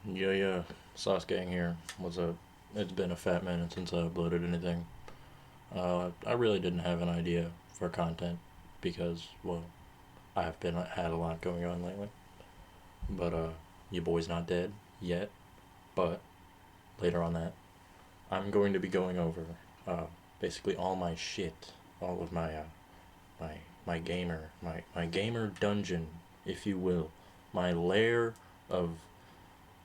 Yeah, Sauce Gang here. What's up? It's been a fat minute since I uploaded anything. I really didn't have an idea for content because, well, I've been had a lot going on lately. But your boy's not dead yet. But later on that, I'm going to be going over uh, basically all my shit, all of my my gamer dungeon, if you will, my lair of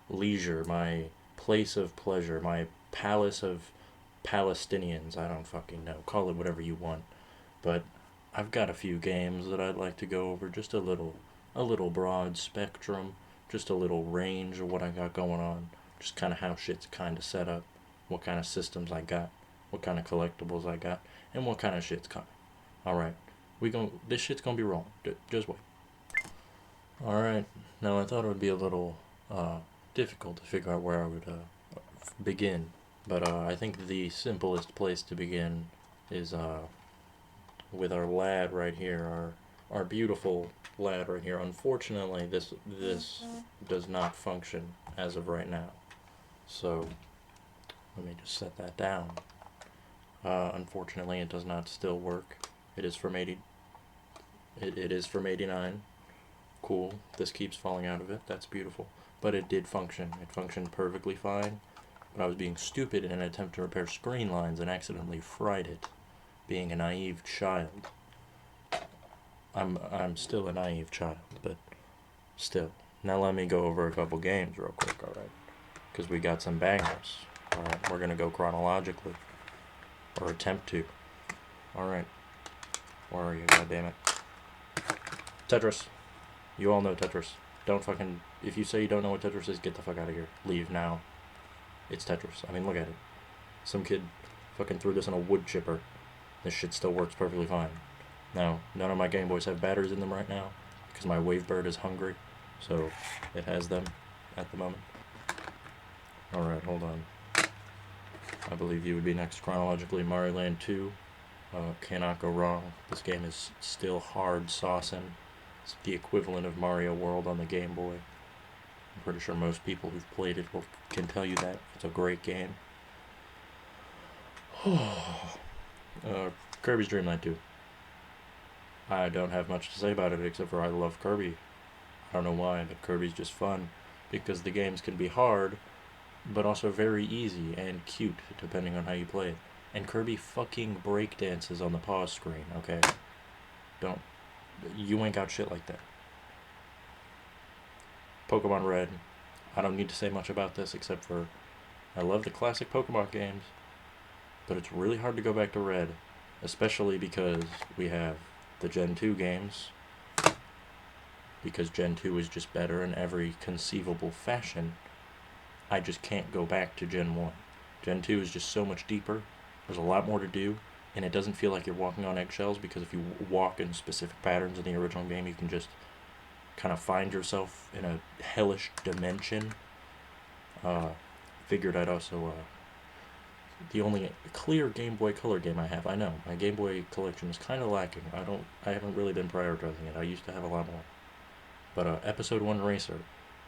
leisure, my place of pleasure, my palace of Palestinians. I don't fucking know. Call it whatever you want. But I've got a few games that I'd like to go over. Just a little broad spectrum, just a little range of what I got going on. Just kind of how shit's kind of set up, what kind of systems I got, what kind of collectibles I got, and what kind of shit's coming. All right, this shit's gonna be wrong. Just wait. All right. Now I thought it would be a little difficult to figure out where I would begin, but I think the simplest place to begin is with our lad right here, our beautiful lad right here. Unfortunately, this does not function as of right now. So let me just set that down. Unfortunately, it does not still work. It is from 80. It is from 89. Cool. This keeps falling out of it. That's beautiful. But it did function. It functioned perfectly fine. But I was being stupid in an attempt to repair screen lines and accidentally fried it. Being a naive child. I'm still a naive child, but still. Now let me go over a couple games real quick, alright? Because we got some bangers. Alright, we're gonna go chronologically. Or attempt to. Alright. Where are you, goddammit? Tetris. You all know Tetris. Don't fucking. If you say you don't know what Tetris is, get the fuck out of here. Leave now. It's Tetris. I mean, look at it. Some kid fucking threw this in a wood chipper. This shit still works perfectly fine. Now, none of my Game Boys have batteries in them right now because my Wavebird is hungry, so it has them at the moment. Alright, hold on. I believe you would be next chronologically. Mario Land 2. Cannot go wrong. This game is still hard saucing. It's the equivalent of Mario World on the Game Boy. I'm pretty sure most people who've played it can tell you that. It's a great game. Kirby's Dream Land 2. I don't have much to say about it except for I love Kirby. I don't know why, but Kirby's just fun. Because the games can be hard, but also very easy and cute, depending on how you play it. And Kirby fucking breakdances on the pause screen, okay? Don't. You ain't got shit like that. Pokemon Red. I don't need to say much about this except for I love the classic Pokemon games, but it's really hard to go back to Red, especially because we have the Gen 2 games, because Gen 2 is just better in every conceivable fashion. I just can't go back to Gen 1. Gen 2 is just so much deeper. There's a lot more to do, and it doesn't feel like you're walking on eggshells because if you walk in specific patterns in the original game, you can just kind of find yourself in a hellish dimension. Figured I'd also the only clear Game Boy Color game I have. I know my Game Boy collection is kind of lacking. I haven't really been prioritizing it. I used to have a lot more. But Episode 1 Racer.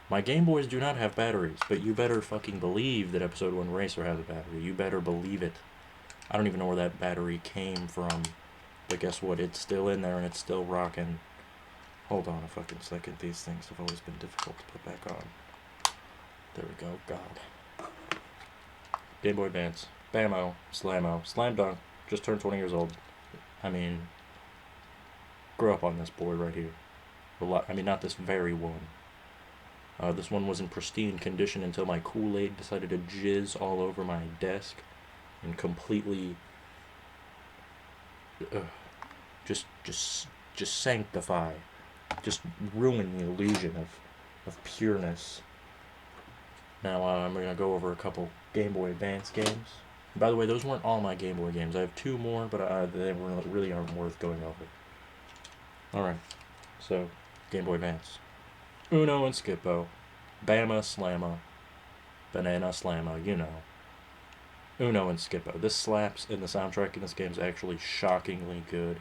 My Game Boys do not have batteries, but you better fucking believe that Episode 1 Racer has a battery. You better believe it. I don't even know where that battery came from, but guess what? It's still in there and it's still rocking. Hold on a fucking second. These things have always been difficult to put back on. There we go. God. Game Boy Advance. Bammo. Slammo. Slam Dunk. Just turned 20 years old. I mean, grew up on this board right here. I mean, not this very one. This one was in pristine condition until my Kool-Aid decided to jizz all over my desk and completely just sanctify, just ruin the illusion of pureness. Now I'm going to go over a couple Game Boy Advance games. By the way, those weren't all my Game Boy games. I have two more, but they really aren't worth going over. Alright, so Game Boy Advance. Uno and Skippo. Bama Slamma. Banana Slamma, you know. Uno and Skippo. This slaps, and the soundtrack in this game is actually shockingly good.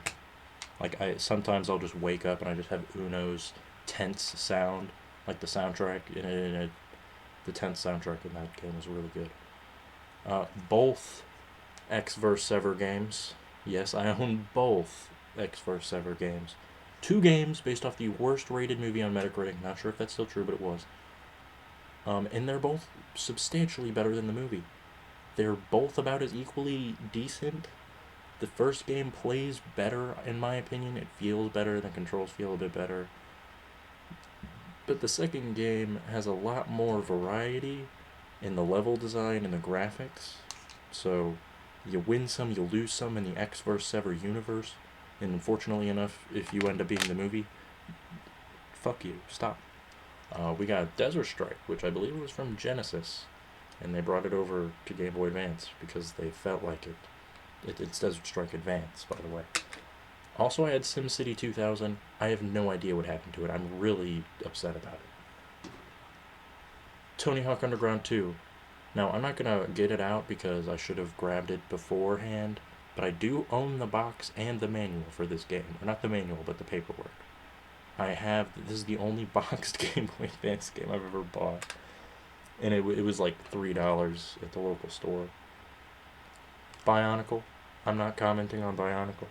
Like, sometimes I'll just wake up and I just have Uno's tense sound, like the soundtrack in a The 10th soundtrack in that game is really good. Both X vs. Sever games. Yes, I own both X vs. Sever games. 2 games based off the worst rated movie on Metacritic. Not sure if that's still true, but it was. And they're both substantially better than the movie. They're both about as equally decent. The first game plays better, in my opinion. It feels better, the controls feel a bit better. But the second game has a lot more variety in the level design and the graphics. So you win some, you lose some in the X vs. Sever universe. And unfortunately enough, if you end up being the movie, fuck you, stop. We got Desert Strike, which I believe was from Genesis. And they brought it over to Game Boy Advance because they felt like it. It's Desert Strike Advance, by the way. Also, I had SimCity 2000. I have no idea what happened to it. I'm really upset about it. Tony Hawk Underground 2. Now, I'm not going to get it out because I should have grabbed it beforehand, but I do own the box and the manual for this game. Or not the manual, but the paperwork. This is the only boxed Game Boy Advance game I've ever bought. And it was like $3 at the local store. Bionicle. I'm not commenting on Bionicle.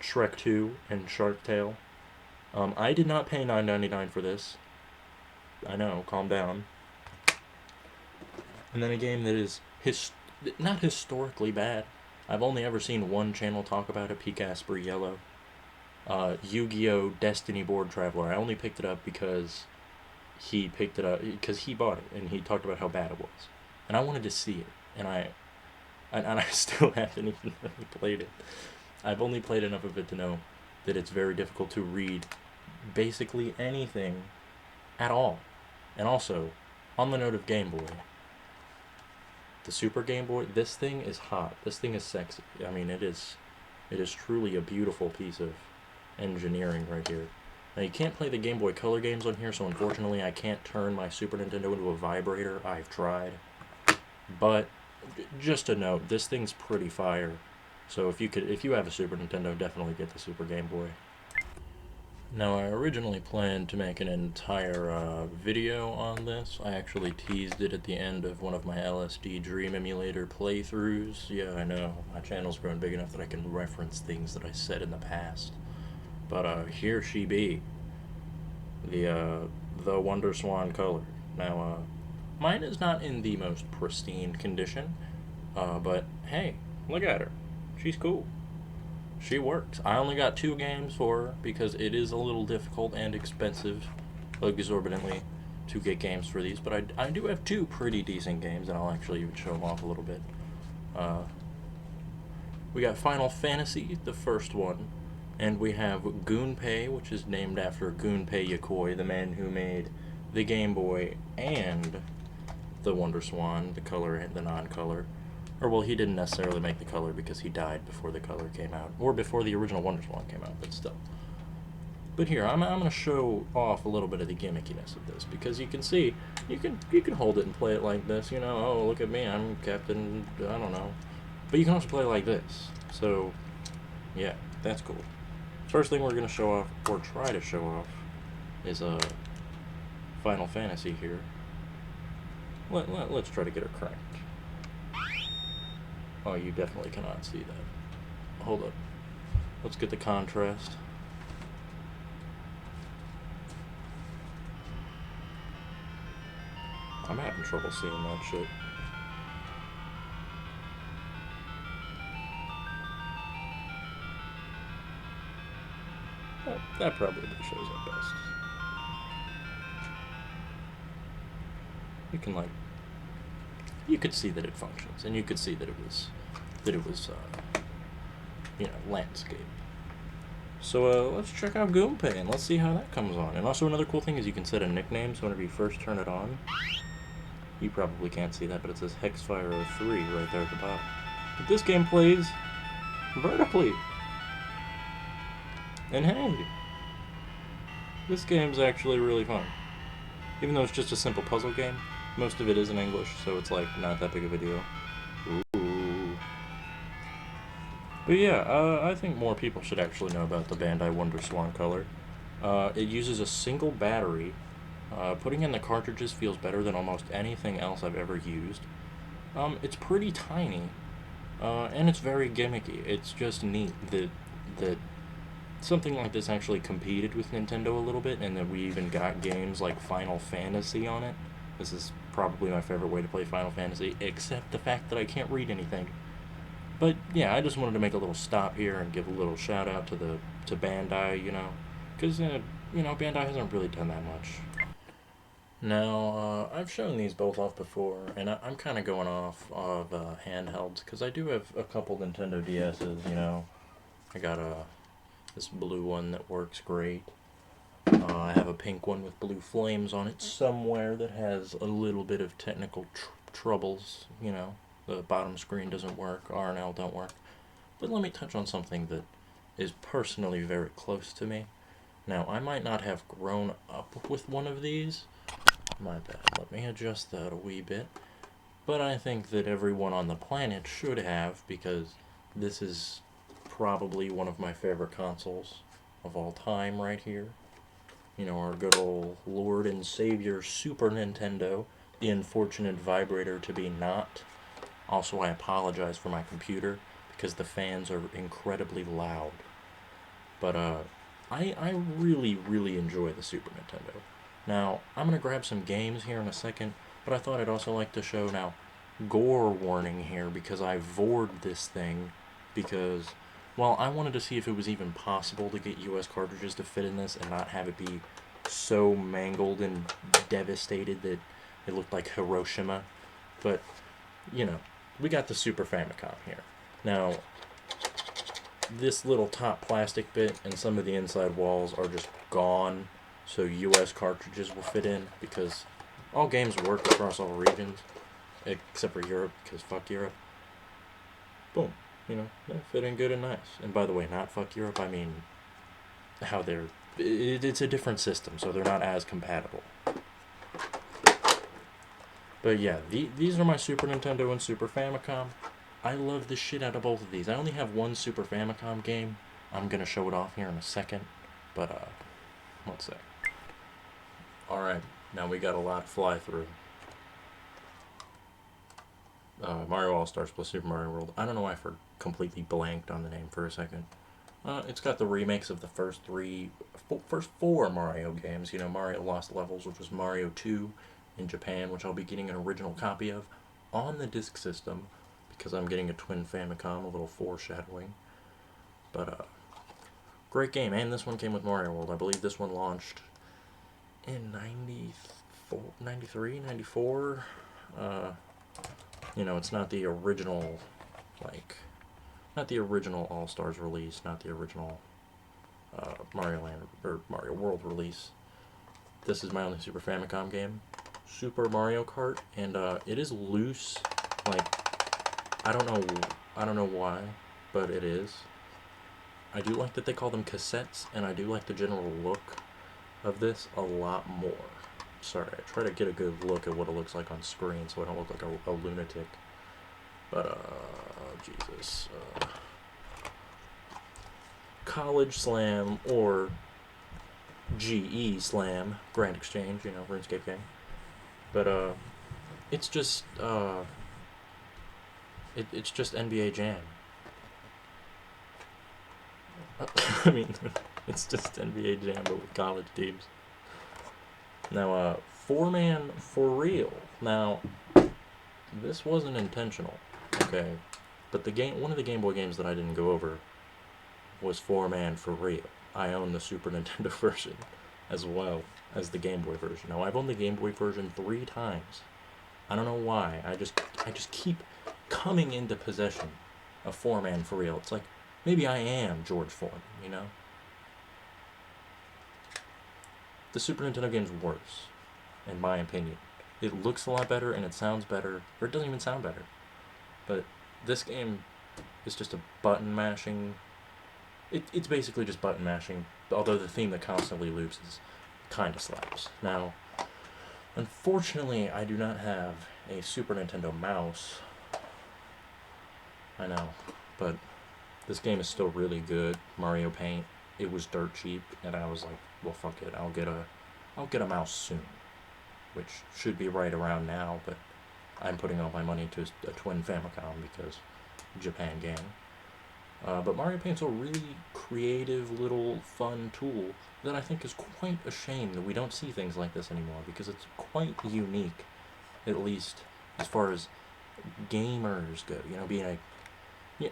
Shrek 2 and Shark Tale. I did not pay $9.99 for this. I know, calm down. And then a game that is not historically bad. I've only ever seen one channel talk about it, Peak Asper Yellow. Yu-Gi-Oh! Destiny Board Traveler. I only picked it up because he picked it up because he bought it and he talked about how bad it was, and I wanted to see it, and I still haven't even really played it. I've only played enough of it to know that it's very difficult to read basically anything at all. And also, on the note of Game Boy, the Super Game Boy, this thing is hot. This thing is sexy. I mean, it is truly a beautiful piece of engineering right here. Now, you can't play the Game Boy Color games on here, so unfortunately I can't turn my Super Nintendo into a vibrator. I've tried. But, just a note, this thing's pretty fire. So if you have a Super Nintendo, definitely get the Super Game Boy. Now, I originally planned to make an entire video on this. I actually teased it at the end of one of my LSD Dream Emulator playthroughs. Yeah, I know, my channel's grown big enough that I can reference things that I said in the past. But here she be, the Wonder Swan color. Now, mine is not in the most pristine condition, but hey, look at her. She's cool. She works. I only got 2 games for her because it is a little difficult and expensive, exorbitantly, to get games for these. But I do have 2 pretty decent games, and I'll actually even show them off a little bit. We got Final Fantasy, the first one, and we have Gunpei, which is named after Gunpei Yokoi, the man who made the Game Boy and the Wonder Swan, the color and the non-color. Or, well, he didn't necessarily make the color because he died before the color came out. Or before the original Wonder Swan came out, but still. But here, I'm going to show off a little bit of the gimmickiness of this. Because you can see, you can hold it and play it like this. You know, oh, look at me, I'm Captain, I don't know. But you can also play it like this. So, yeah, that's cool. First thing we're going to show off, or try to show off, is Final Fantasy here. Let's try to get her cranked. Oh, you definitely cannot see that. Hold up. Let's get the contrast. I'm having trouble seeing that shit. That probably shows up best. You can, like, you could see that it functions, and you could see that it was, you know, landscape. So let's check out Gunpei, and let's see how that comes on. And also another cool thing is you can set a nickname, so whenever you first turn it on, you probably can't see that, but it says Hexfire 03 right there at the bottom. But this game plays vertically. And hey, this game's actually really fun. Even though it's just a simple puzzle game, most of it is in English, so it's like not that big of a deal. Ooh. But yeah, I think more people should actually know about the Bandai Wonder Swan color. It uses a single battery. Putting in the cartridges feels better than almost anything else I've ever used. It's pretty tiny, and it's very gimmicky. It's just neat that something like this actually competed with Nintendo a little bit, and that we even got games like Final Fantasy on it. This is probably my favorite way to play Final Fantasy, except the fact that I can't read anything. But yeah, I just wanted to make a little stop here and give a little shout out to Bandai, because Bandai hasn't really done that much. Now, I've shown these both off before, and I'm kind of going off of handhelds because I do have a couple Nintendo DSs. I got this blue one that works great. I have a pink one with blue flames on it somewhere that has a little bit of technical troubles. The bottom screen doesn't work, R and L don't work. But let me touch on something that is personally very close to me. Now, I might not have grown up with one of these. My bad. Let me adjust that a wee bit. But I think that everyone on the planet should have, because this is probably one of my favorite consoles of all time right here. Our good old Lord and Savior Super Nintendo, the unfortunate vibrator to be not. Also, I apologize for my computer because the fans are incredibly loud. But I really, really enjoy the Super Nintendo. Now, I'm going to grab some games here in a second, but I thought I'd also like to show now gore warning here because I vored this thing because, well, I wanted to see if it was even possible to get US cartridges to fit in this and not have it be so mangled and devastated that it looked like Hiroshima. But, we got the Super Famicom here. Now, this little top plastic bit and some of the inside walls are just gone, so US cartridges will fit in because all games work across all regions, except for Europe, because fuck Europe. Boom. They fit in good and nice. And by the way, not fuck Europe, I mean how it's a different system, so they're not as compatible. But yeah, these are my Super Nintendo and Super Famicom. I love the shit out of both of these. I only have one Super Famicom game. I'm going to show it off here in a second. But, let's see. Alright, now we got a lot to fly through. Mario All-Stars plus Super Mario World. I don't know why I completely blanked on the name for a second. It's got the remakes of the first four Mario games. Mario Lost Levels, which was Mario 2 in Japan, which I'll be getting an original copy of on the disc system because I'm getting a twin Famicom, a little foreshadowing. But, great game, and this one came with Mario World. I believe this one launched in 93, 94. It's not the original, not the original All-Stars release, not the original Mario Land or Mario World release. This is my only Super Famicom game, Super Mario Kart, and it is loose. I don't know why, but it is. I do like that they call them cassettes, and I do like the general look of this a lot more. Sorry, I try to get a good look at what it looks like on screen so I don't look like a lunatic. But, Jesus. College Slam or GE Slam, Grand Exchange, RuneScape game. But, it's just, it's just NBA Jam. I mean, it's just NBA Jam, but with college teams. Now, 4-man for real. Now, this wasn't intentional, okay? But one of the Game Boy games that I didn't go over was 4-man for real. I own the Super Nintendo version as well as the Game Boy version. Now, I've owned the Game Boy version 3 times. I don't know why. I just keep coming into possession of 4-man for real. It's like, maybe I am George Foreman, The Super Nintendo game's worse, in my opinion. It looks a lot better and it sounds better, or it doesn't even sound better. But this game is just a button mashing. It's basically just button mashing, although the theme that constantly loops is kind of slaps. Now, unfortunately, I do not have a Super Nintendo mouse. I know, but this game is still really good. Mario Paint it was dirt cheap, and I was like, well, fuck it, I'll get a mouse soon, which should be right around now, but I'm putting all my money into a twin Famicom because Japan gang. But Mario Paint's a really creative little fun tool that I think is quite a shame that we don't see things like this anymore, because it's quite unique, at least as far as gamers go. You know, being a, yeah,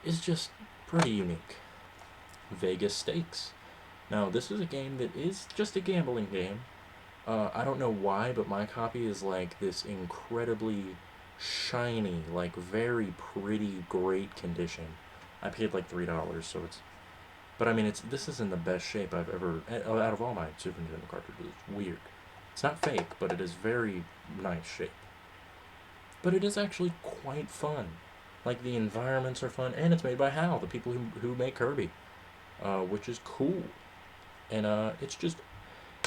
it's just pretty unique. Vegas Stakes. Now, this is a game that is just a gambling game. I don't know why, but my copy is like this incredibly shiny, like very pretty, great condition. I paid like $3, so it's. But I mean, this is in the best shape I've ever out of all my Super Nintendo cartridges. It's weird. It's not fake, but it is very nice shape. But it is actually quite fun. Like the environments are fun, and it's made by HAL, the people who make Kirby, which is cool. And it's just,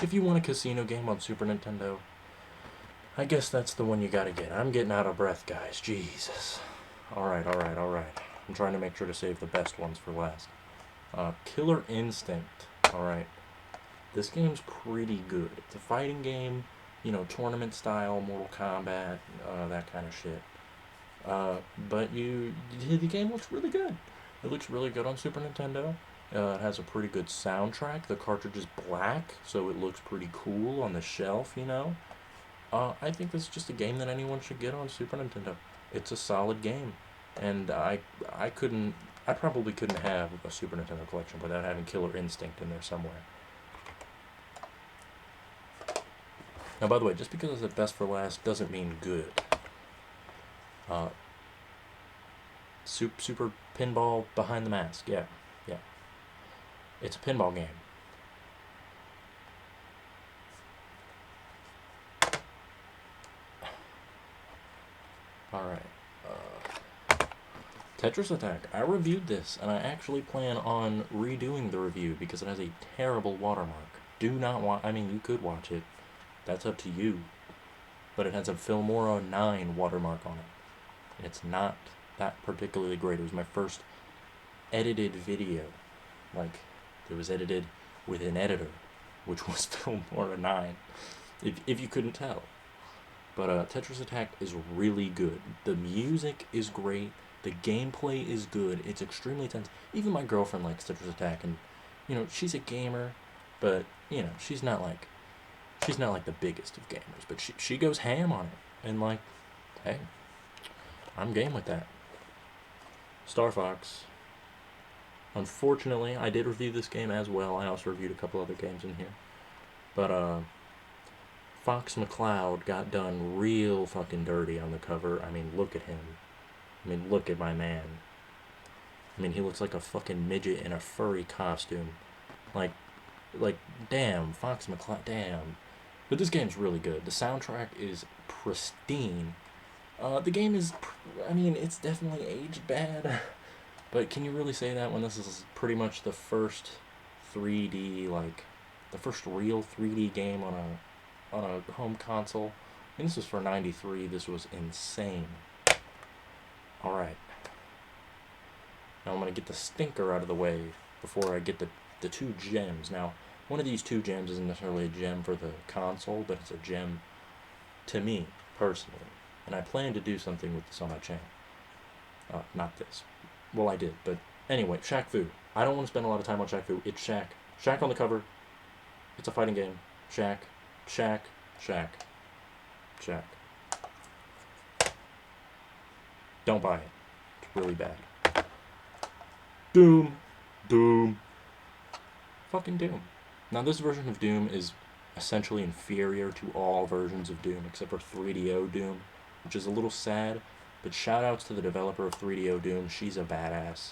if you want a casino game on Super Nintendo, I guess that's the one you gotta get. I'm getting out of breath, guys. Jesus. Alright. I'm trying to make sure to save the best ones for last. Killer Instinct. Alright. This game's pretty good. It's a fighting game, you know, tournament style, Mortal Kombat, that kind of shit. But the game looks really good. It looks really good on Super Nintendo. It has a pretty good soundtrack. The cartridge is black, so it looks pretty cool on the shelf, you know. I think this is just a game that anyone should get on Super Nintendo. It's a solid game, and I probably couldn't have a Super Nintendo collection without having Killer Instinct in there somewhere. Now, by the way, just because it's best for last doesn't mean good. Super Pinball Behind the Mask, yeah. It's a pinball game. Alright. Tetris Attack. I reviewed this, and I actually plan on redoing the review because it has a terrible watermark. Do not watch. I mean, you could watch it. That's up to you. But it has a Filmora 9 watermark on it. It's not that particularly great. It was my first edited video. Like, it was edited with an editor, which was Filmora 9, if you couldn't tell. But Tetris Attack is really good. The music is great. The gameplay is good. It's extremely tense. Even my girlfriend likes Tetris Attack, and you know, she's a gamer, but you know, she's not like the biggest of gamers, but she goes ham on it. And like, hey, I'm game with that. Star Fox. Unfortunately, I did review this game as well. I also reviewed a couple other games in here. But Fox McCloud got done real fucking dirty on the cover. I mean, look at him. I mean, look at my man. I mean, he looks like a fucking midget in a furry costume. Like, damn, Fox McCloud, damn. But this game's really good. The soundtrack is pristine. The game is, I mean, it's definitely aged bad. But can you really say that when this is pretty much the first 3D, like, the first real 3D game on a home console? I mean, this was for '93. This was insane. Alright. Now I'm going to get the stinker out of the way before I get the two gems. Now, one of these two gems isn't necessarily a gem for the console, but it's a gem to me, personally. And I plan to do something with this on my channel. Not this. Well, I did, but anyway, Shaq Fu. I don't want to spend a lot of time on Shaq Fu. It's Shaq. Shaq on the cover. It's a fighting game. Shaq. Don't buy it. It's really bad. Doom. Fucking Doom. Now, this version of Doom is essentially inferior to all versions of Doom, except for 3DO Doom, which is a little sad. But shoutouts to the developer of 3DO Doom. She's a badass.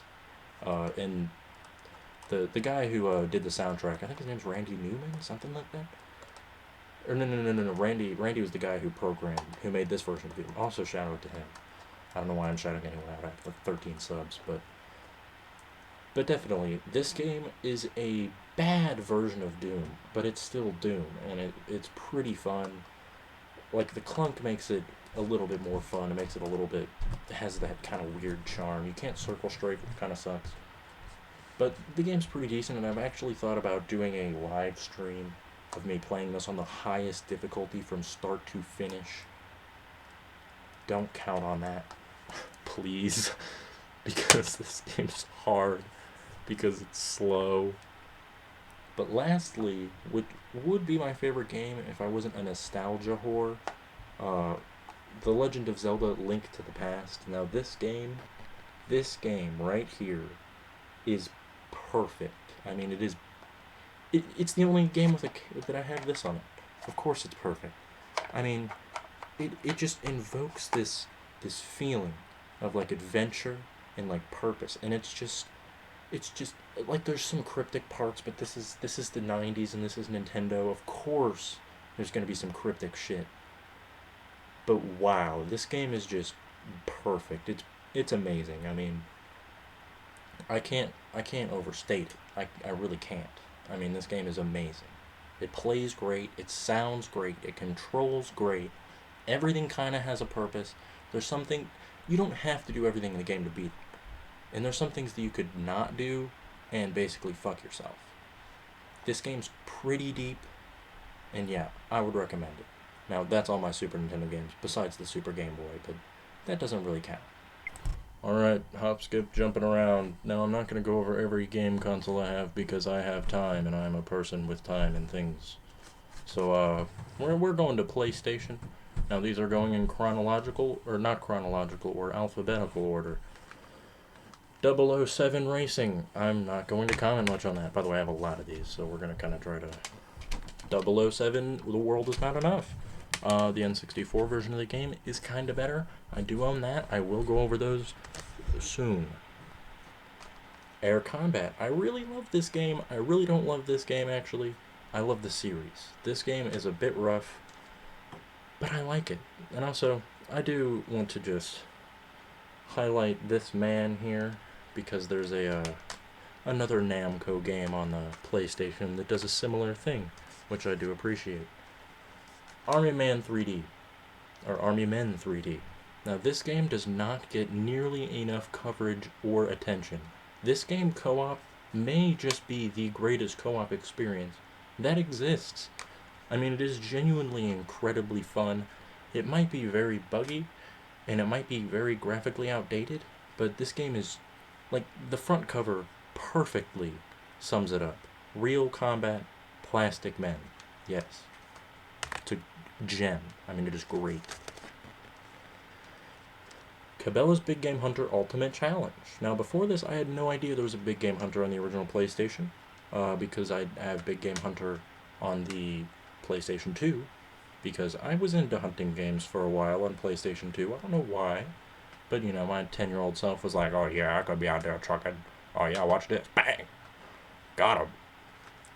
And the guy who did the soundtrack, I think his name's Randy Newman, something like that. Or no. Randy was the guy who made this version of Doom. Also shout out to him. I don't know why I'm shouting anyone out. I have like 13 subs, but definitely this game is a bad version of Doom, but it's still Doom, and it's pretty fun. Like, the clunk makes it a little bit more fun. It makes it a little bit, it has that kind of weird charm. You can't circle straight, which kind of sucks. But the game's pretty decent, and I've actually thought about doing a live stream of me playing this on the highest difficulty from start to finish. Don't count on that, please, because this game's hard, because it's slow. But lastly, what would be my favorite game if I wasn't a nostalgia whore, uh, The Legend of Zelda: Link to the Past. Now this game right here is perfect. I mean, it's the only game that I have this on it. Of course it's perfect. I mean, it just invokes this feeling of like adventure and like purpose, and it's just like there's some cryptic parts, but this is the 90s and this is Nintendo. Of course there's going to be some cryptic shit. But wow, this game is just perfect. It's amazing. I mean, I can't overstate it. I really can't. I mean, this game is amazing. It plays great, it sounds great, it controls great. Everything kind of has a purpose. There's something you don't have to do everything in the game to beat it. And there's some things that you could not do and basically fuck yourself. This game's pretty deep, and yeah, I would recommend it. Now, that's all my Super Nintendo games, besides the Super Game Boy, but that doesn't really count. Alright, hop, skip, jumping around. Now, I'm not going to go over every game console I have because I have time, and I'm a person with time and things. So, we're going to PlayStation. Now, these are going in chronological, or not chronological, or alphabetical order. 007 Racing. I'm not going to comment much on that. By the way, I have a lot of these, so we're going to kind of try to... 007, The World Is Not Enough. The N64 version of the game is kind of better. I do own that. I will go over those soon. Air Combat. I really love this game. I really don't love this game, actually. I love the series. This game is a bit rough, but I like it. And also, I do want to just highlight this man here, because there's another Namco game on the PlayStation that does a similar thing, which I do appreciate. Army Man 3D, or Army Men 3D. Now, this game does not get nearly enough coverage or attention. This game co-op may just be the greatest co-op experience that exists. I mean, it is genuinely incredibly fun. It might be very buggy, and it might be very graphically outdated, but this game is, like, the front cover perfectly sums it up. Real combat, plastic men. Yes. It's a gem. I mean, it is great. Cabela's Big Game Hunter Ultimate Challenge. Now, before this, I had no idea there was a Big Game Hunter on the original PlayStation, because I have Big Game Hunter on the PlayStation 2, because I was into hunting games for a while on PlayStation 2. I don't know why, but, you know, my 10-year-old self was like, oh yeah, I could be out there trucking. Oh yeah, watch this. Bang! Got him.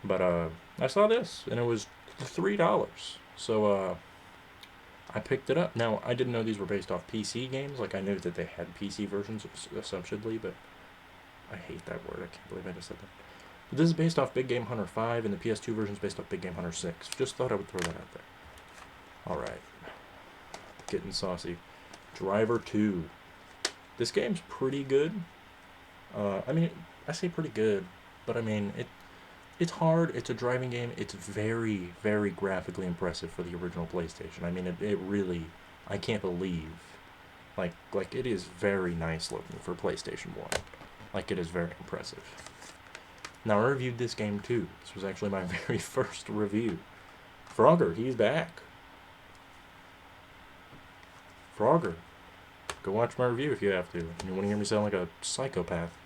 But, I saw this, and it was $3. So, I picked it up. Now, I didn't know these were based off PC games. Like, I knew that they had PC versions, essentially, but I hate that word. I can't believe I just said that. But this is based off Big Game Hunter 5, and the PS2 version is based off Big Game Hunter 6. Just thought I would throw that out there. Alright. Getting saucy. Driver 2. This game's pretty good. I mean, I say pretty good, but I mean, it's hard. It's a driving game. It's very, very graphically impressive for the original PlayStation. I mean, it really, I can't believe, like it is very nice looking for PlayStation 1. Like, it is very impressive. Now, I reviewed this game too. This was actually my very first review. Frogger, he's back. Frogger, go watch my review if you have to. You want to hear me sound like a psychopath.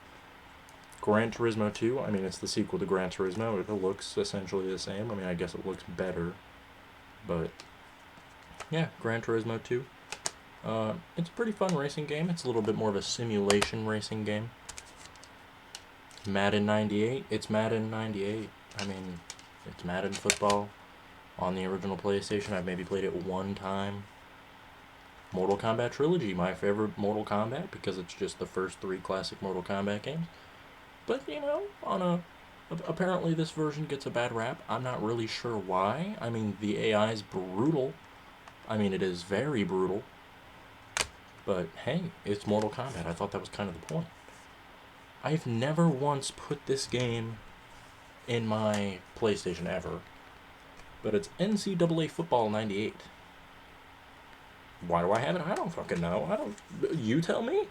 Gran Turismo 2, I mean, it's the sequel to Gran Turismo. It looks essentially the same. I mean, I guess it looks better. But, yeah, Gran Turismo 2. It's a pretty fun racing game. It's a little bit more of a simulation racing game. Madden 98. It's Madden 98. I mean, it's Madden football on the original PlayStation. I've maybe played it one time. Mortal Kombat Trilogy, my favorite Mortal Kombat, because it's just the first 3 classic Mortal Kombat games. But, you know, apparently this version gets a bad rap. I'm not really sure why. I mean, the AI is brutal. I mean, it is very brutal. But, hey, it's Mortal Kombat. I thought that was kind of the point. I've never once put this game in my PlayStation ever, but it's NCAA Football 98. Why do I have it? I don't fucking know. I don't. You tell me?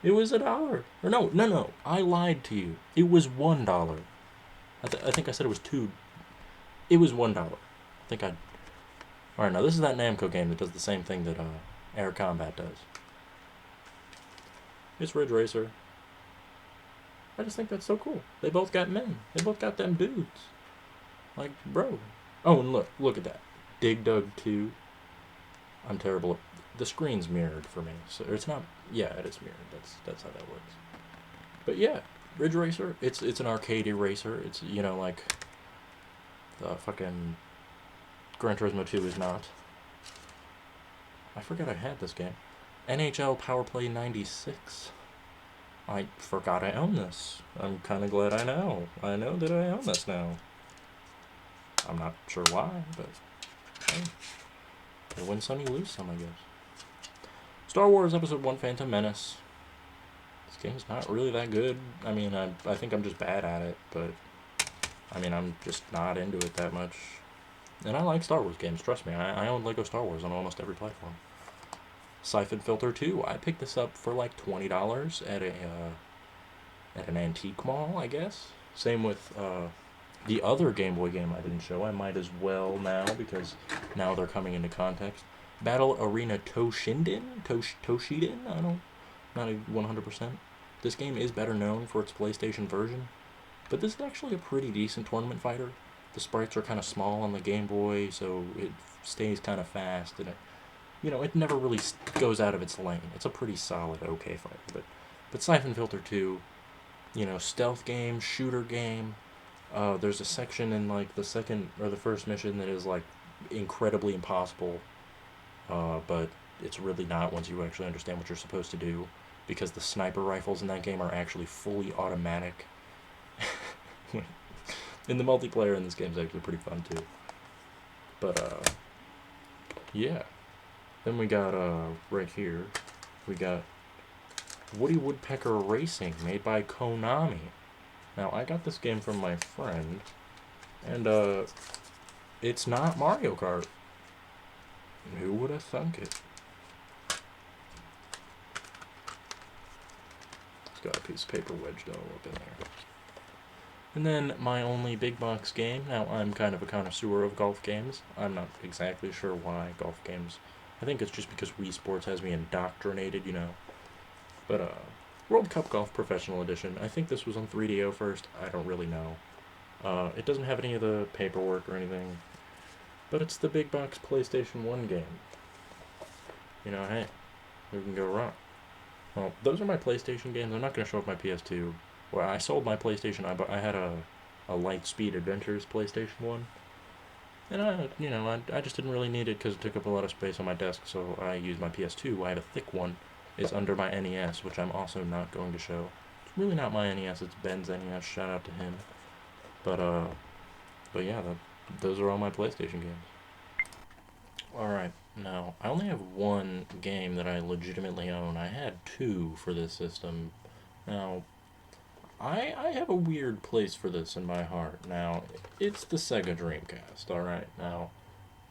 It was $1. Or no. I lied to you. It was $1. I think I said it was $2. It was $1. I think I. Alright, now this is that Namco game that does the same thing that Air Combat does. It's Ridge Racer. I just think that's so cool. They both got men. They both got them dudes. Like, bro. Oh, and look at that. Dig Dug 2. I'm terrible at... The screen's mirrored for me. So it's not... Yeah, it is mirrored. That's how that works. But yeah, Ridge Racer. It's an arcade racer. It's, you know, like... The fucking... Gran Turismo 2 is not. I forgot I had this game. NHL Power Play 96. I forgot I own this. I'm kind of glad I know. I know that I own this now. I'm not sure why, but hey, you win some, you lose some, I guess. Star Wars Episode 1 Phantom Menace. This game's not really that good. I mean, I think I'm just bad at it, but I mean, I'm just not into it that much. And I like Star Wars games, trust me. I own Lego Star Wars on almost every platform. Siphon Filter 2. I picked this up for like $20 at an antique mall, I guess. Same with the other Game Boy game I didn't show. I might as well now because now they're coming into context. Battle Arena Toshiden? I don't... Not 100%. This game is better known for its PlayStation version, but this is actually a pretty decent tournament fighter. The sprites are kind of small on the Game Boy, so it stays kind of fast, and it, you know, it never really goes out of its lane. It's a pretty solid, okay fighter. But Siphon Filter 2, you know, stealth game, shooter game. There's a section in like the second or the first mission that is like incredibly impossible, but it's really not once you actually understand what you're supposed to do, because the sniper rifles in that game are actually fully automatic. And the multiplayer in this game is actually pretty fun too. But yeah. Then we got right here, we got Woody Woodpecker Racing, made by Konami. Now, I got this game from my friend, and it's not Mario Kart. Who would have thunk it? It's got a piece of paper wedged all up in there. And then my only big box game. Now, I'm kind of a connoisseur of golf games. I'm not exactly sure why golf games. I think it's just because Wii Sports has me indoctrinated, you know. But, World Cup Golf Professional Edition. I think this was on 3DO first. I don't really know. It doesn't have any of the paperwork or anything. But it's the big box PlayStation 1 game. You know, hey, who can go wrong? Well, those are my PlayStation games. I'm not going to show off my PS2. Well, I sold my PlayStation. I had a Lightspeed Adventures PlayStation 1. And I just didn't really need it because it took up a lot of space on my desk, so I used my PS2. I have a thick one. It's under my NES, which I'm also not going to show. It's really not my NES, it's Ben's NES. Shout out to him. But yeah, those are all my PlayStation games. Alright, now, I only have one game that I legitimately own. I had two for this system. Now, I have a weird place for this in my heart. Now, it's the Sega Dreamcast, alright? Now,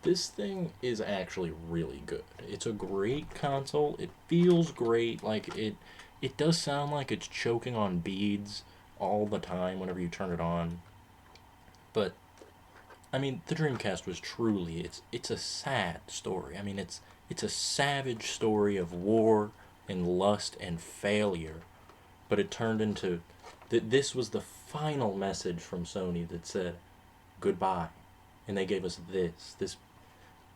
this thing is actually really good. It's a great console. It feels great. Like, it does sound like it's choking on beads all the time whenever you turn it on. But, I mean, the Dreamcast was truly, it's a sad story. I mean, it's a savage story of war and lust and failure. But it turned into... This was the final message from Sony that said, goodbye. And they gave us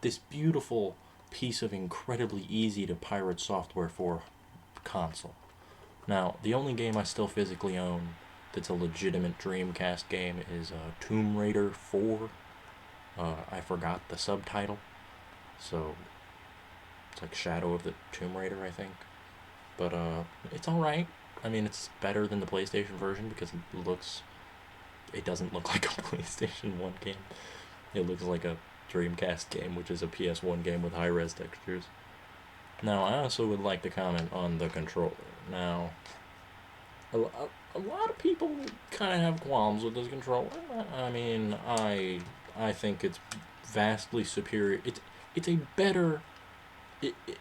this beautiful piece of incredibly easy to pirate software for console. Now, the only game I still physically own that's a legitimate Dreamcast game is Tomb Raider 4. I forgot the subtitle. So, it's like Shadow of the Tomb Raider, I think. But it's alright. I mean, it's better than the PlayStation version because it doesn't look like a PlayStation 1 game. It looks like a Dreamcast game, which is a PS1 game with high-res textures. Now, I also would like to comment on the controller. Now, a lot of people kind of have qualms with this controller. I mean, I think it's vastly superior. It's a better.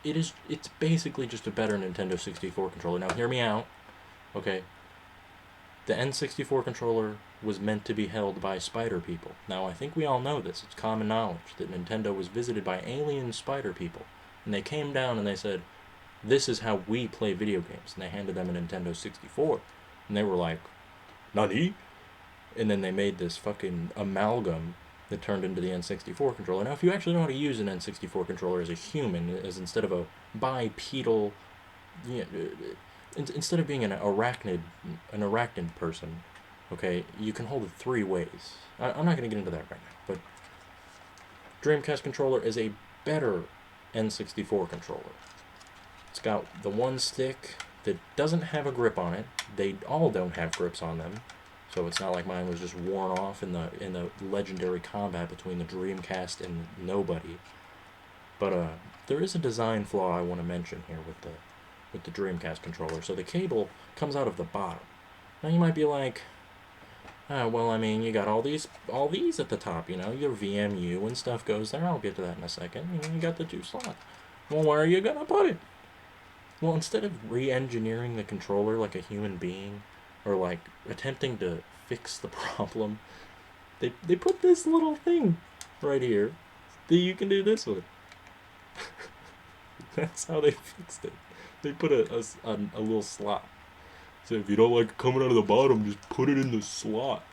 It's basically just a better Nintendo 64 controller. Now hear me out, okay? The N64 controller was meant to be held by spider people. Now I think we all know this. It's common knowledge that Nintendo was visited by alien spider people, and they came down and they said, "This is how we play video games." And they handed them a Nintendo 64, and they were like, "Nani?" And then they made this fucking amalgam that turned into the N64 controller. Now, if you actually know how to use an N64 controller as a human, as instead of a bipedal, you know, instead of being an arachnid person, okay, you can hold it three ways. I'm not going to get into that right now, but Dreamcast controller is a better N64 controller. It's got the one stick that doesn't have a grip on it. They all don't have grips on them, so it's not like mine was just worn off in the legendary combat between the Dreamcast and nobody. But there is a design flaw I want to mention here with the Dreamcast controller. So the cable comes out of the bottom. Now you might be like, well, I mean, you got all these at the top, you know, your VMU and stuff goes there. I'll get to that in a second. You know, you got the two slots. Well, where are you gonna put it? Well, instead of re-engineering the controller like a human being, or like attempting to fix the problem, they put this little thing right here that you can do this with. That's how they fixed it. They put a little slot. So if you don't like it coming out of the bottom, just put it in the slot.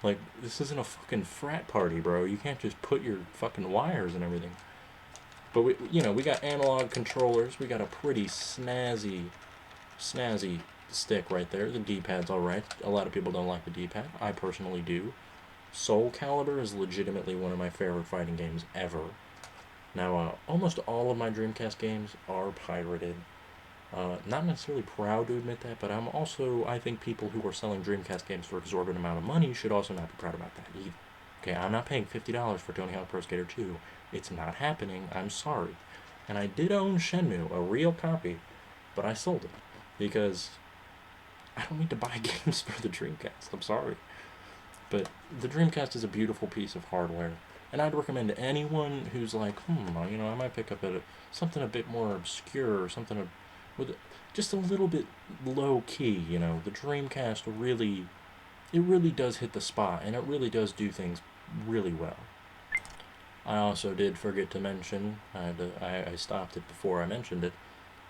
Like, this isn't a fucking frat party, bro. You can't just put your fucking wires and everything. But we got analog controllers. We got a pretty snazzy stick right there. The D-pad's alright. A lot of people don't like the D-pad. I personally do. Soul Calibur is legitimately one of my favorite fighting games ever. Now, almost all of my Dreamcast games are pirated. Not necessarily proud to admit that, but I think people who are selling Dreamcast games for exorbitant amount of money should also not be proud about that either. Okay, I'm not paying $50 for Tony Hawk Pro Skater 2. It's not happening. I'm sorry. And I did own Shenmue, a real copy, but I sold it because I don't need to buy games for the Dreamcast. I'm sorry. But the Dreamcast is a beautiful piece of hardware, and I'd recommend to anyone who's like, I might pick up something a bit more obscure, or something with just a little bit low key. The Dreamcast really does hit the spot, and it really does do things really well. I also did forget to mention, I stopped it before I mentioned it,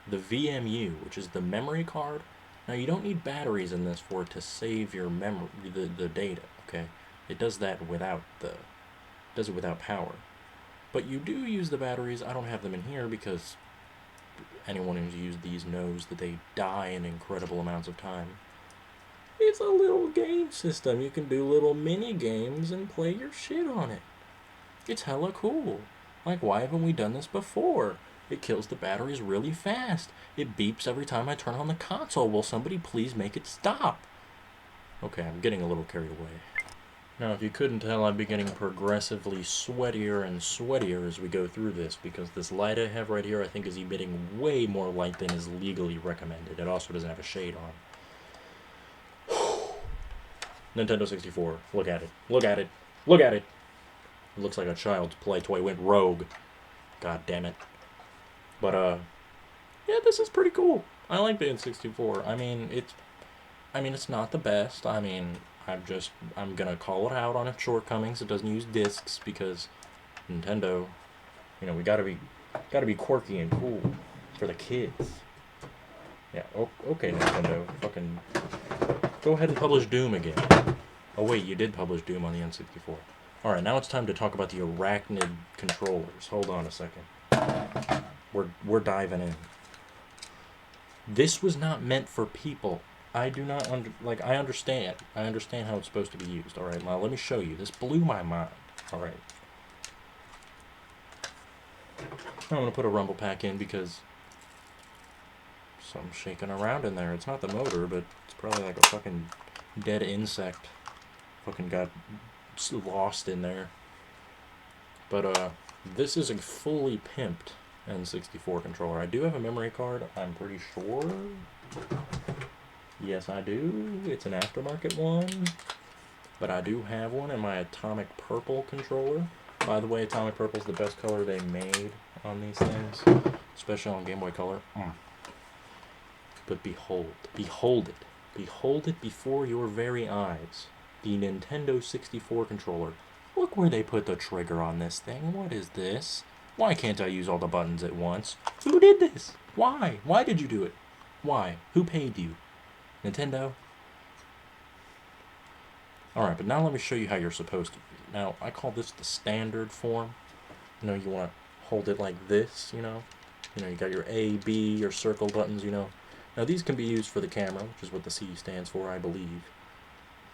the VMU, which is the memory card. Now, you don't need batteries in this for it to save your memory, the data, okay? It does that without power. But you do use the batteries. I don't have them in here because anyone who's used these knows that they die in incredible amounts of time. It's a little game system. You can do little mini games and play your shit on it. It's hella cool. Like, why haven't we done this before? It kills the batteries really fast. It beeps every time I turn on the console. Will somebody please make it stop? Okay, I'm getting a little carried away. Now, if you couldn't tell, I'd be getting progressively sweatier and sweatier as we go through this, because this light I have right here I think is emitting way more light than is legally recommended. It also doesn't have a shade on. Nintendo 64. Look at it. Look at it. Look at it. It looks like a child's play toy went rogue. God damn it. But, yeah, this is pretty cool. I like the N64. I mean, it's not the best. I mean, I'm gonna call it out on its shortcomings. It doesn't use discs because Nintendo, we gotta be quirky and cool for the kids. Yeah, okay, Nintendo. Fucking go ahead and publish Doom again. Oh, wait, you did publish Doom on the N64. Alright, now it's time to talk about the arachnid controllers. Hold on a second. We're diving in. This was not meant for people. I do not I understand. I understand how it's supposed to be used. Alright, now let me show you. This blew my mind. Alright. I'm gonna put a rumble pack in because something's shaking around in there. It's not the motor, but it's probably like a fucking dead insect. Fucking got lost in there. But this is a fully pimped N64 controller. I do have a memory card, I'm pretty sure. Yes, I do. It's an aftermarket one. But I do have one in my Atomic Purple controller. By the way, Atomic Purple is the best color they made on these things, especially on Game Boy Color. But behold it before your very eyes. The Nintendo 64 controller. Look where they put the trigger on this thing. What is this? Why can't I use all the buttons at once? Who did this? Why? Why did you do it? Why? Who paid you? Nintendo? Alright, but now let me show you how you're supposed to. Now, I call this the standard form. You know, you want to hold it like this, you know. You know, you got your A, B, your circle buttons, you know. Now, these can be used for the camera, which is what the C stands for, I believe.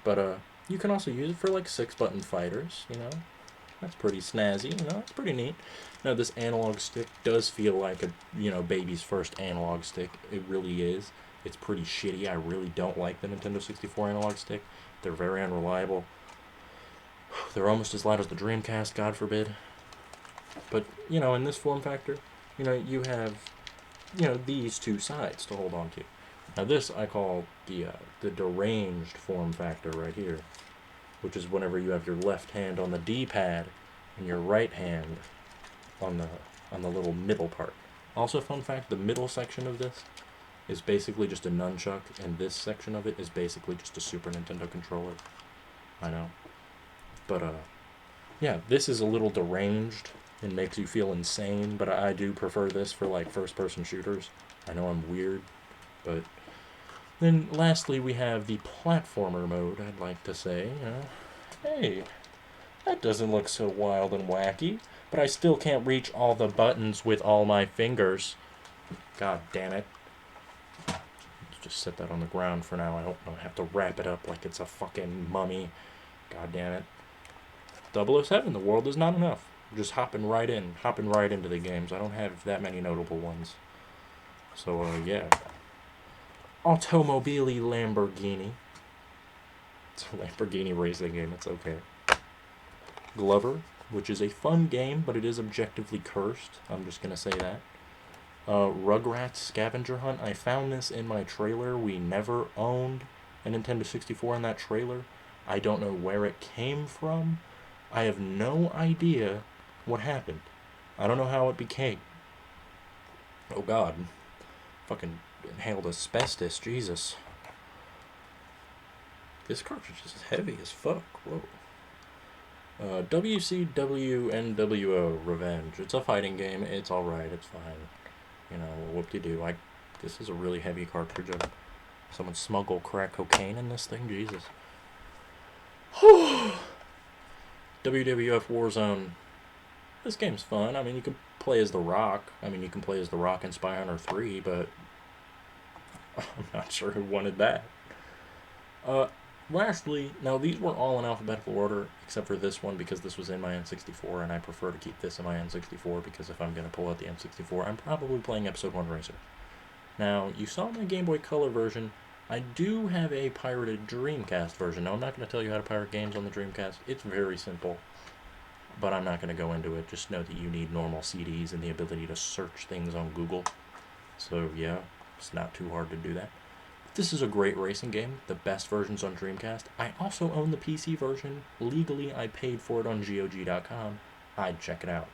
But, you can also use it for, like, 6-button fighters, you know. That's pretty snazzy, you know. It's pretty neat. Now, this analog stick does feel like a, you know, baby's first analog stick. It really is. It's pretty shitty. I really don't like the Nintendo 64 analog stick. They're very unreliable. They're almost as loud as the Dreamcast, God forbid. But, you know, in this form factor, you know, you have, you know, these two sides to hold on to. Now this I call the deranged form factor right here, which is whenever you have your left hand on the D-pad and your right hand on the little middle part. Also, fun fact, the middle section of this is basically just a nunchuck, and this section of it is basically just a Super Nintendo controller. I know. But, yeah, this is a little deranged and makes you feel insane, but I do prefer this for, like, first-person shooters. I know I'm weird, but... Then, lastly, we have the platformer mode, I'd like to say, you know. Hey, that doesn't look so wild and wacky, but I still can't reach all the buttons with all my fingers. God damn it. Just set that on the ground for now. I don't have to wrap it up like it's a fucking mummy. God damn it. 007, the world is not enough. I'm just hopping right into the games. I don't have that many notable ones. So, yeah. Automobili Lamborghini. It's a Lamborghini racing game, it's okay. Glover, which is a fun game, but it is objectively cursed. I'm just gonna say that. Rugrats Scavenger Hunt. I found this in my trailer. We never owned a Nintendo 64 in that trailer. I don't know where it came from. I have no idea what happened. I don't know how it became. Oh god. Fucking inhaled asbestos, Jesus. This cartridge is heavy as fuck. Whoa. WCW NWO Revenge. It's a fighting game. It's alright. It's fine. You know, whoop-de-doo. This is a really heavy cartridge. Someone smuggled crack cocaine in this thing? Jesus. WWF Warzone. This game's fun. I mean, you can play as The Rock. I mean, you can play as The Rock in Spy Hunter 3, but I'm not sure who wanted that. Lastly, now these were all in alphabetical order, except for this one because this was in my N64, and I prefer to keep this in my N64 because if I'm going to pull out the N64, I'm probably playing Episode 1 Racer. Now, you saw my Game Boy Color version. I do have a pirated Dreamcast version. Now, I'm not going to tell you how to pirate games on the Dreamcast. It's very simple, but I'm not going to go into it. Just know that you need normal CDs and the ability to search things on Google. So, yeah, it's not too hard to do that. This is a great racing game, the best versions on Dreamcast. I also own the PC version. Legally, I paid for it on GOG.com. I'd check it out.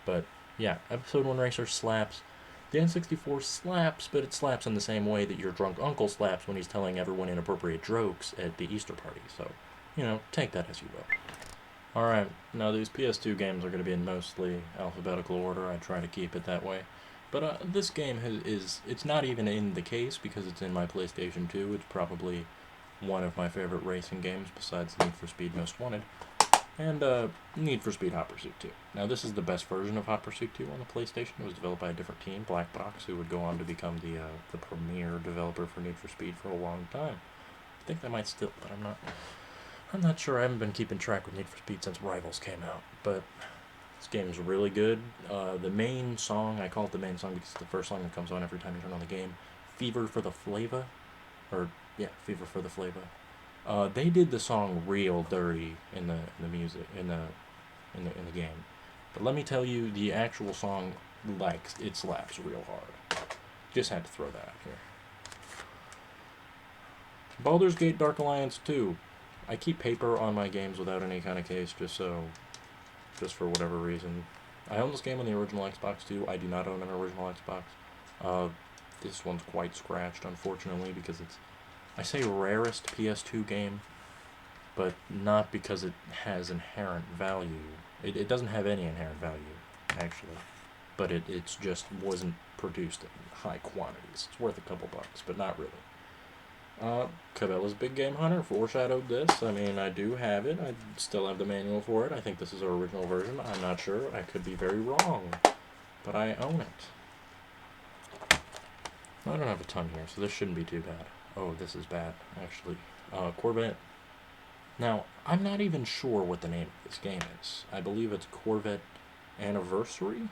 But, yeah, Episode 1 Racer slaps. The N64 slaps, but it slaps in the same way that your drunk uncle slaps when he's telling everyone inappropriate jokes at the Easter party. So, you know, take that as you will. Alright, now these PS2 games are going to be in mostly alphabetical order. I try to keep it that way. But this game it's not even in the case because it's in my PlayStation 2. It's probably one of my favorite racing games besides Need for Speed Most Wanted. And Need for Speed Hot Pursuit 2. Now this is the best version of Hot Pursuit 2 on the PlayStation. It was developed by a different team, Black Box, who would go on to become the premier developer for Need for Speed for a long time. I think they might still, but I'm not sure. I haven't been keeping track with Need for Speed since Rivals came out. But this game's really good. The main song, I call it the main song because it's the first song that comes on every time you turn on the game. Fever for the Flava. Fever for the Flava. They did the song real dirty in the music in the game. But let me tell you, the actual song, like, it slaps real hard. Just had to throw that out here. Baldur's Gate Dark Alliance 2. I keep paper on my games without any kind of case, just for whatever reason. I own this game on the original Xbox too. I do not own an original Xbox. Uh, this one's quite scratched, unfortunately, because it's, I say rarest PS2 game, but not because it has inherent value. It doesn't have any inherent value, actually. But it's just wasn't produced in high quantities. It's worth a couple bucks, but not really. Cabela's Big Game Hunter foreshadowed this. I mean, I do have it. I still have the manual for it. I think this is our original version. I'm not sure. I could be very wrong. But I own it. I don't have a ton here, so this shouldn't be too bad. Oh, this is bad, actually. Corvette. Now, I'm not even sure what the name of this game is. I believe it's Corvette Anniversary.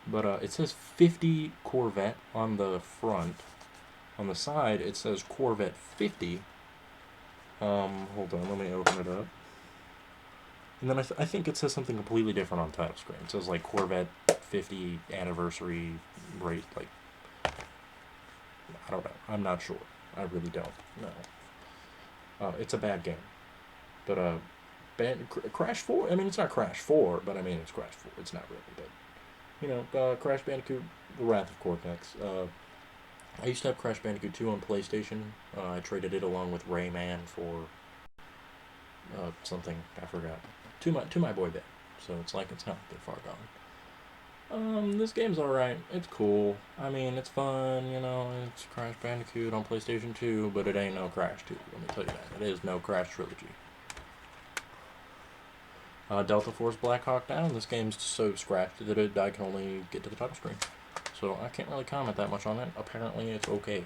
But it says 50 Corvette on the front. On the side, it says Corvette 50. Hold on, let me open it up. And then I think it says something completely different on the title screen. It says like Corvette 50 Anniversary rate, like, I don't know. I'm not sure. I really don't know. It's a bad game. But Crash 4, I mean, it's not Crash 4, but I mean, it's Crash 4. It's not really, but, you know, Crash Bandicoot, The Wrath of Cortex. I used to have Crash Bandicoot 2 on PlayStation. I traded it along with Rayman for something, I forgot. To my boy band. So it's like it's not that far gone. This game's alright. It's cool. I mean, it's fun, you know, it's Crash Bandicoot on PlayStation 2, but it ain't no Crash 2, let me tell you that. It is no Crash Trilogy. Delta Force Black Hawk Down. This game's so scratched that I can only get to the title screen. So I can't really comment that much on it. Apparently it's okay.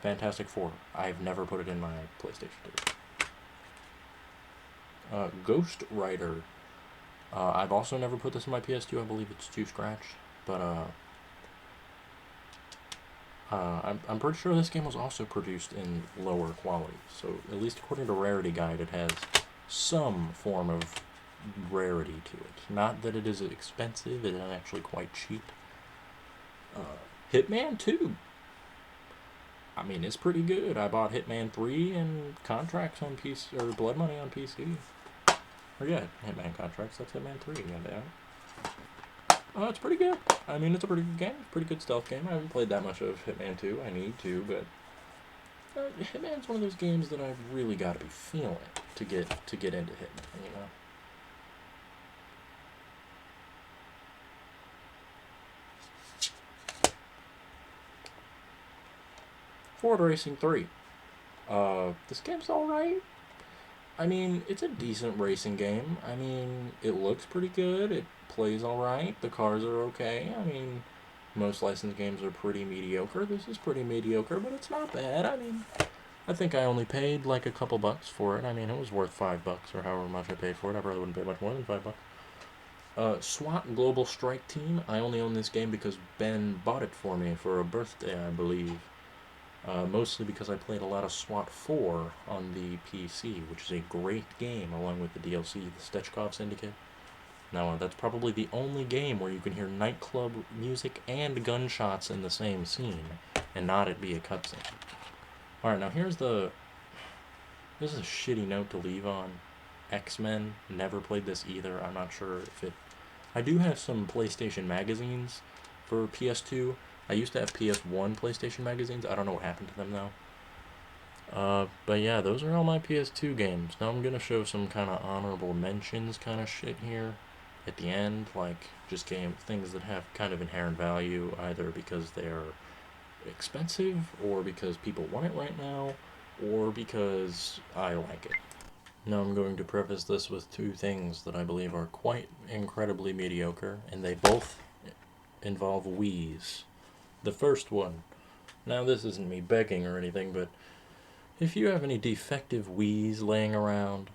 Fantastic Four. I've never put it in my PlayStation 2. Ghost Rider. I've also never put this in my PS2. I believe it's too scratched. But I'm pretty sure this game was also produced in lower quality. So at least according to Rarity Guide, it has some form of rarity to it. Not that it is expensive, it is actually quite cheap. Hitman 2. I mean, it's pretty good. I bought Hitman 3 and Contracts on PC, or Blood Money on PC. Or yeah, Hitman Contracts, that's Hitman 3, goddamn. It's pretty good. I mean, it's a pretty good game. Pretty good stealth game. I haven't played that much of Hitman 2. I need to, but Hitman's one of those games that I've really got to be feeling to get into Hitman, you know? Ford Racing 3. This game's alright. I mean, it's a decent racing game. I mean, it looks pretty good. It plays alright. The cars are okay. I mean, most licensed games are pretty mediocre. This is pretty mediocre, but it's not bad. I mean, I think I only paid like a couple bucks for it. I mean, it was worth $5 or however much I paid for it. I probably wouldn't pay much more than $5. SWAT Global Strike Team. I only own this game because Ben bought it for me for a birthday, I believe. Mostly because I played a lot of SWAT 4 on the PC, which is a great game, along with the DLC, the Stechkov Syndicate. Now, that's probably the only game where you can hear nightclub music and gunshots in the same scene, and not it be a cutscene. Alright, now here's the... This is a shitty note to leave on. X-Men, never played this either. I'm not sure if it... I do have some PlayStation magazines for PS2. I used to have PS1 PlayStation magazines. I don't know what happened to them now. But yeah, those are all my PS2 games. Now I'm going to show some kind of honorable mentions kind of shit here at the end. Like, just things that have kind of inherent value, either because they're expensive, or because people want it right now, or because I like it. Now I'm going to preface this with two things that I believe are quite incredibly mediocre, and they both involve Wii's. The first one, now this isn't me begging or anything, but if you have any defective Wii's laying around,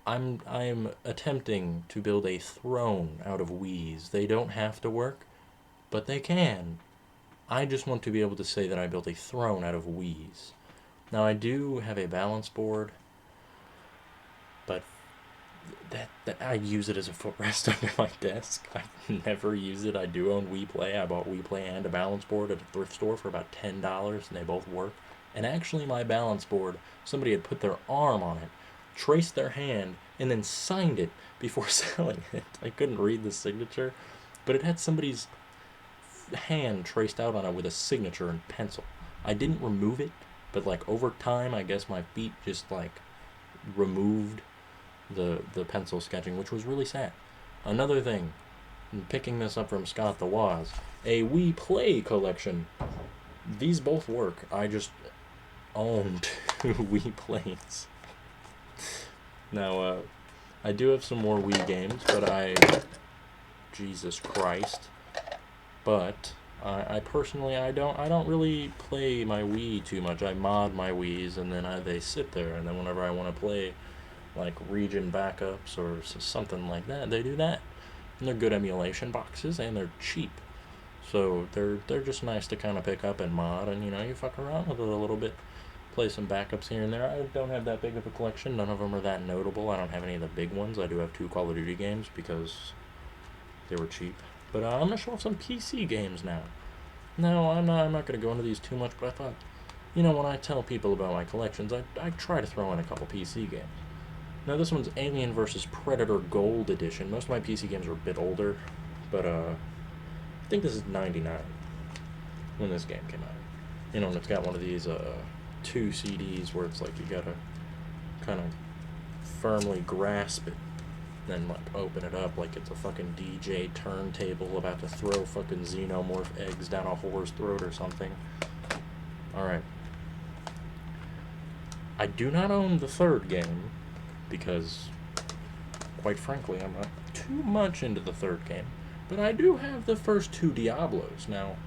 I'm attempting to build a throne out of Wii's. They don't have to work, but they can. I just want to be able to say that I built a throne out of Wii's. Now I do have a balance board, but that I use it as a footrest under my desk. I never use it. I do own Wii Play. I bought Wii Play and a balance board at a thrift store for about $10, and they both work. And actually, my balance board, somebody had put their arm on it, traced their hand, and then signed it before selling it. I couldn't read the signature, but it had somebody's hand traced out on it with a signature in pencil. I didn't remove it, but like over time, I guess my feet just like removed the pencil sketching, which was really sad. Another thing, picking this up from Scott the Woz, a Wii Play collection. These both work. I just owned Wii Plays. Now, I do have some more Wii games, but Jesus Christ. But I personally, I don't really play my Wii too much. I mod my Wiis, and then they sit there, and then whenever I want to play like region backups or something like that, they do that. And they're good emulation boxes, and they're cheap. So they're just nice to kind of pick up and mod, and you fuck around with it a little bit. Play some backups here and there. I don't have that big of a collection. None of them are that notable. I don't have any of the big ones. I do have 2 Call of Duty games because they were cheap. But I'm going to show off some PC games now. No, I'm not going to go into these too much, but I thought, when I tell people about my collections, I try to throw in a couple PC games. Now, this one's Alien vs. Predator Gold Edition. Most of my PC games are a bit older, but I think this is 99 when this game came out. And it's got one of these 2 CDs where it's like you gotta kind of firmly grasp it, then like open it up like it's a fucking DJ turntable about to throw fucking xenomorph eggs down a whore's throat or something. Alright. I do not own the 3rd game because, quite frankly, I'm not too much into the 3rd game. But I do have the first 2 Diablos. Now,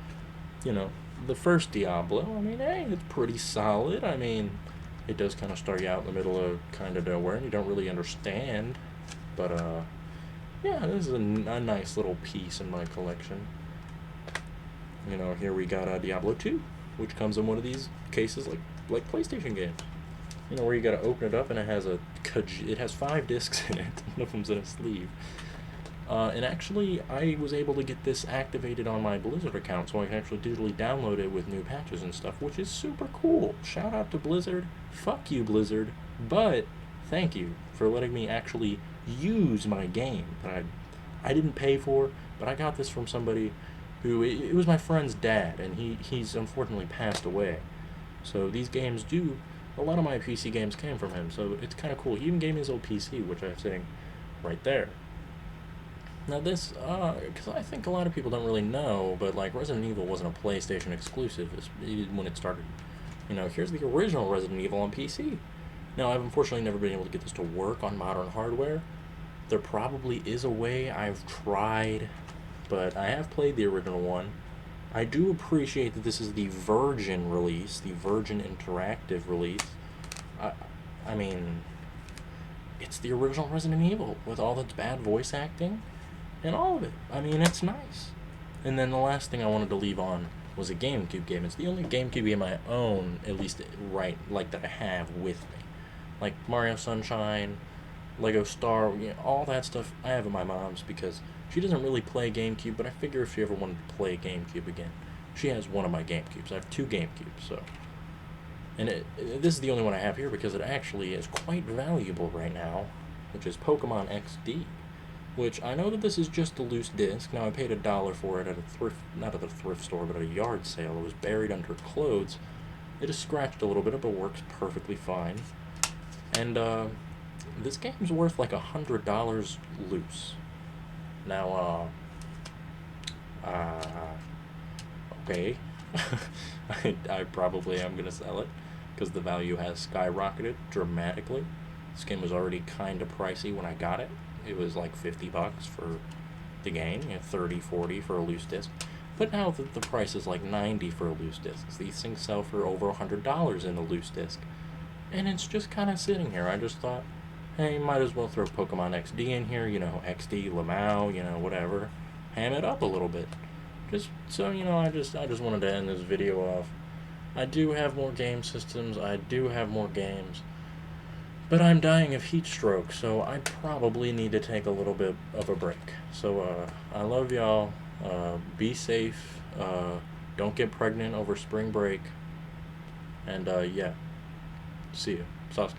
the first Diablo, hey, it's pretty solid. It does kind of start you out in the middle of kind of nowhere, and you don't really understand. But, yeah, this is a nice little piece in my collection. Here we got Diablo 2, which comes in one of these cases like PlayStation games. Where you gotta open it up, and it has 5 discs in it. One of them's in a sleeve. And actually, I was able to get this activated on my Blizzard account, so I can actually digitally download it with new patches and stuff, which is super cool. Shout out to Blizzard. Fuck you, Blizzard. But thank you for letting me actually use my game that I didn't pay for, but I got this from somebody who, it was my friend's dad, and he's unfortunately passed away. So these games a lot of my PC games came from him, so it's kind of cool. He even gave me his old PC, which I have sitting right there. Now this, because I think a lot of people don't really know, but like Resident Evil wasn't a PlayStation exclusive when it started. Here's the original Resident Evil on PC. Now I've unfortunately never been able to get this to work on modern hardware. There probably is a way. I've tried, but I have played the original one. I do appreciate that this is the Virgin release, the Virgin Interactive release. It's the original Resident Evil with all its bad voice acting and all of it. It's nice. And then the last thing I wanted to leave on was a GameCube game. It's the only GameCube game I own, at least that I have with me. Like Mario Sunshine, Lego Star, all that stuff I have at my mom's because she doesn't really play GameCube, but I figure if she ever wanted to play GameCube again, she has one of my GameCubes. I have 2 GameCubes, so. And this is the only one I have here because it actually is quite valuable right now, which is Pokemon XD. Which I know that this is just a loose disc. Now I paid $1 for it at not at a thrift store, but at a yard sale. It was buried under clothes. It is scratched a little bit, but works perfectly fine. And this game's worth like $100 loose. Now, okay, I probably am gonna sell it because the value has skyrocketed dramatically. This game was already kind of pricey when I got it. It was like $50 for the game, $30, $40 for a loose disc. But now the price is like $90 for a loose disc. These things sell for over $100 in a loose disc. And it's just kind of sitting here. I just thought, hey, might as well throw Pokemon XD in here, XD, Lamau, whatever. Ham it up a little bit. Just so, I just wanted to end this video off. I do have more game systems. I do have more games. But I'm dying of heat stroke, so I probably need to take a little bit of a break. So I love y'all. Be safe. Don't get pregnant over spring break. And yeah, see you. Sasuke.